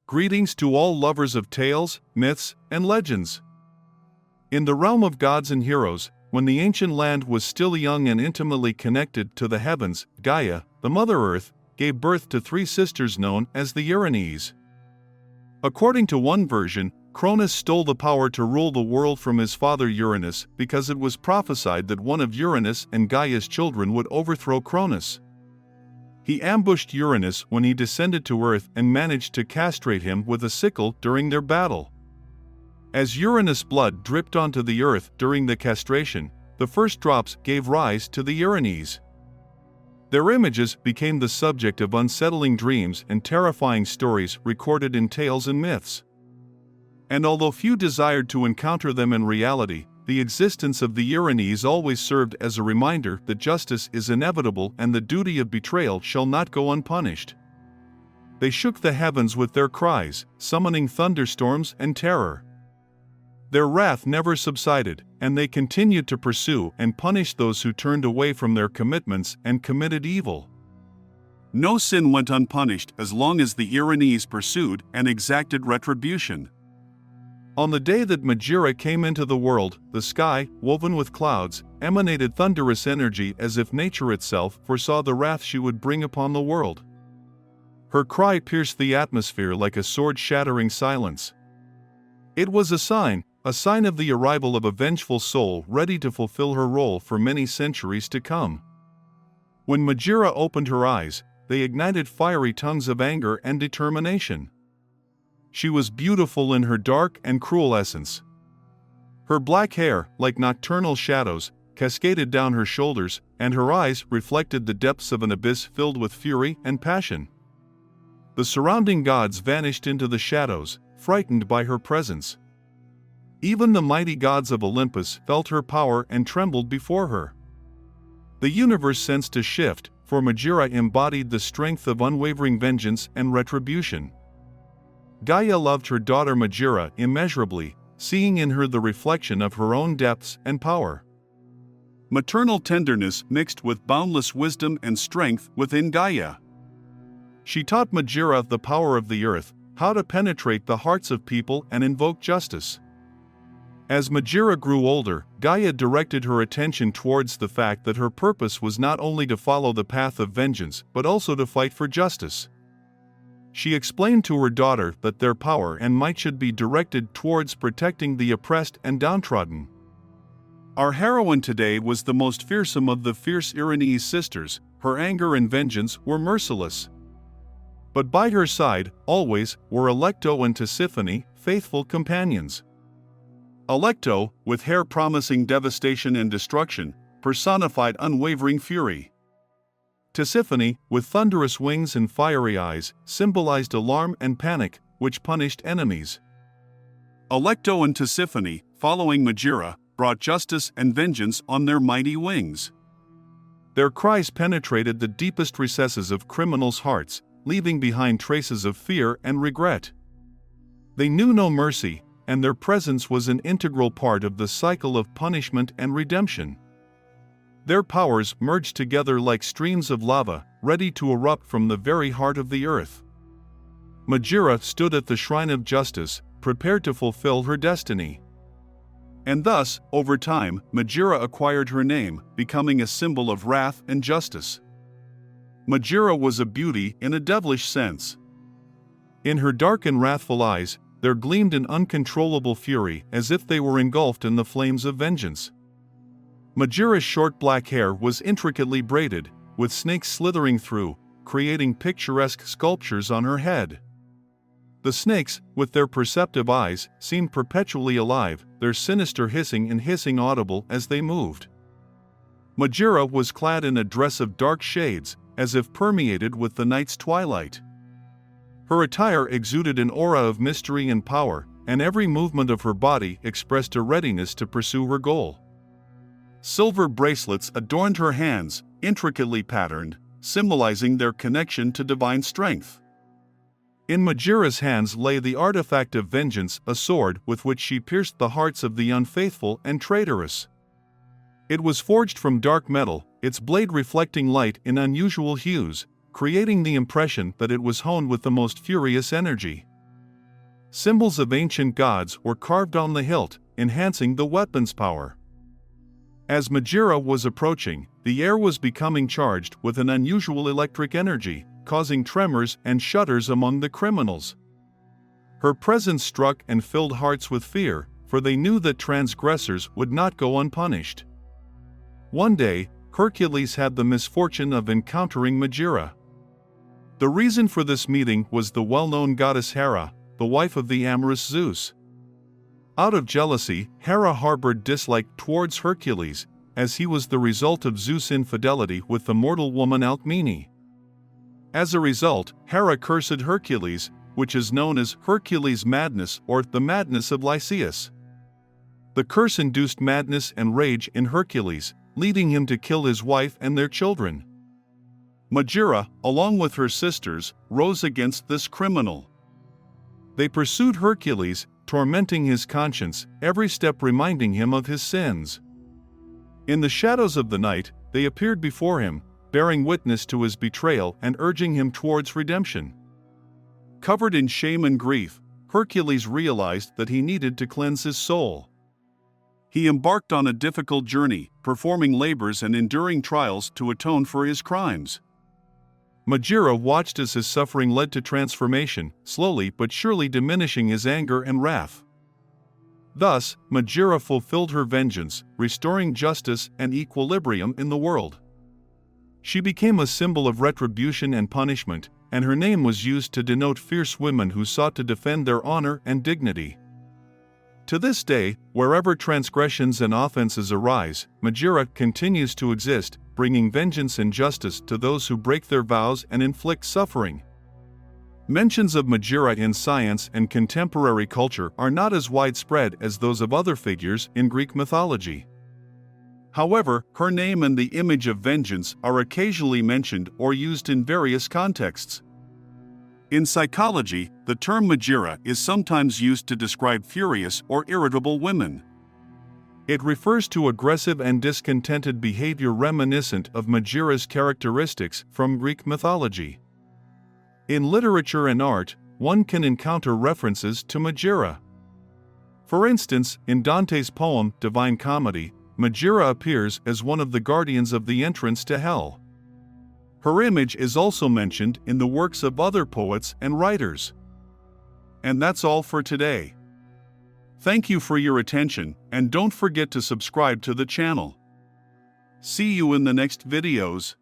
Greetings to all lovers of tales, myths, and legends. In the realm of gods and heroes, when the ancient land was still young and intimately connected to the heavens, Gaia, the Mother Earth, gave birth to three sisters known as the Erinyes. According to one version, Cronus stole the power to rule the world from his father Uranus because it was prophesied that one of Uranus and Gaia's children would overthrow Cronus. He ambushed Uranus when he descended to Earth and managed to castrate him with a sickle during their battle. As Uranus' blood dripped onto the Earth during the castration, the first drops gave rise to the Erinyes. Their images became the subject of unsettling dreams and terrifying stories recorded in tales and myths. And although few desired to encounter them in reality, the existence of the Erinyes always served as a reminder that justice is inevitable and the duty of betrayal shall not go unpunished. They shook the heavens with their cries, summoning thunderstorms and terror. Their wrath never subsided, and they continued to pursue and punish those who turned away from their commitments and committed evil. No sin went unpunished as long as the Erinyes pursued and exacted retribution. On the day that Megaera came into the world, the sky, woven with clouds, emanated thunderous energy as if nature itself foresaw the wrath she would bring upon the world. Her cry pierced the atmosphere like a sword-shattering silence. It was a sign of the arrival of a vengeful soul ready to fulfill her role for many centuries to come. When Megaera opened her eyes, they ignited fiery tongues of anger and determination. She was beautiful in her dark and cruel essence. Her black hair, like nocturnal shadows, cascaded down her shoulders, and her eyes reflected the depths of an abyss filled with fury and passion. The surrounding gods vanished into the shadows, frightened by her presence. Even the mighty gods of Olympus felt her power and trembled before her. The universe sensed a shift, for Megaera embodied the strength of unwavering vengeance and retribution. Gaia loved her daughter Megaera immeasurably, seeing in her the reflection of her own depths and power. Maternal tenderness mixed with boundless wisdom and strength within Gaia. She taught Megaera the power of the earth, how to penetrate the hearts of people and invoke justice. As Megaera grew older, Gaia directed her attention towards the fact that her purpose was not only to follow the path of vengeance but also to fight for justice. She explained to her daughter that their power and might should be directed towards protecting the oppressed and downtrodden. Our heroine today was the most fearsome of the fierce Erinyes sisters. Her anger and vengeance were merciless. But by her side, always, were Alecto and Tisiphone, faithful companions. Alecto, with hair promising devastation and destruction, personified unwavering fury. Tisiphone, with thunderous wings and fiery eyes, symbolized alarm and panic, which punished enemies. Alecto and Tisiphone, following Megaera, brought justice and vengeance on their mighty wings. Their cries penetrated the deepest recesses of criminals' hearts, leaving behind traces of fear and regret. They knew no mercy, and their presence was an integral part of the cycle of punishment and redemption. Their powers merged together like streams of lava, ready to erupt from the very heart of the earth. Megaera stood at the shrine of justice, prepared to fulfill her destiny. And thus, over time, Megaera acquired her name, becoming a symbol of wrath and justice. Megaera was a beauty in a devilish sense. In her dark and wrathful eyes, there gleamed an uncontrollable fury, as if they were engulfed in the flames of vengeance. Megaera's short black hair was intricately braided, with snakes slithering through, creating picturesque sculptures on her head. The snakes, with their perceptive eyes, seemed perpetually alive, their sinister hissing audible as they moved. Megaera was clad in a dress of dark shades, as if permeated with the night's twilight. Her attire exuded an aura of mystery and power, and every movement of her body expressed a readiness to pursue her goal. Silver bracelets adorned her hands, intricately patterned, symbolizing their connection to divine strength. In Megaera's hands lay the artifact of vengeance, a sword with which she pierced the hearts of the unfaithful and traitorous. It was forged from dark metal, its blade reflecting light in unusual hues, creating the impression that it was honed with the most furious energy. symbols of ancient gods were carved on the hilt, enhancing the weapon's power. As Megaera was approaching, the air was becoming charged with an unusual electric energy, causing tremors and shudders among the criminals. Her presence struck and filled hearts with fear, for they knew that transgressors would not go unpunished. One day, Hercules had the misfortune of encountering Megaera. The reason for this meeting was the well-known goddess Hera, the wife of the amorous Zeus. Out of jealousy, Hera harbored dislike towards Hercules, as he was the result of Zeus' infidelity with the mortal woman Alcmene. As a result, Hera cursed Hercules, which is known as Hercules' madness or the madness of Lycaeus. The curse induced madness and rage in Hercules, leading him to kill his wife and their children. Megaera, along with her sisters, rose against this criminal. They pursued Hercules, tormenting his conscience, every step reminding him of his sins. In the shadows of the night, they appeared before him, bearing witness to his betrayal and urging him towards redemption. Covered in shame and grief, Hercules realized that he needed to cleanse his soul. He embarked on a difficult journey, performing labors and enduring trials to atone for his crimes. Megaera watched as his suffering led to transformation, slowly but surely diminishing his anger and wrath. Thus, Megaera fulfilled her vengeance, restoring justice and equilibrium in the world. She became a symbol of retribution and punishment, and her name was used to denote fierce women who sought to defend their honor and dignity. To this day, wherever transgressions and offenses arise, Megaera continues to exist, bringing vengeance and justice to those who break their vows and inflict suffering. Mentions of Megaera in science and contemporary culture are not as widespread as those of other figures in Greek mythology. However, her name and the image of vengeance are occasionally mentioned or used in various contexts. In psychology, the term Megaera is sometimes used to describe furious or irritable women. It refers to aggressive and discontented behavior reminiscent of Megaera's characteristics from Greek mythology. In literature and art, one can encounter references to Megaera. For instance, in Dante's poem Divine Comedy, Megaera appears as one of the guardians of the entrance to hell. Her image is also mentioned in the works of other poets and writers. And that's all for today. Thank you for your attention, and don't forget to subscribe to the channel. See you in the next videos.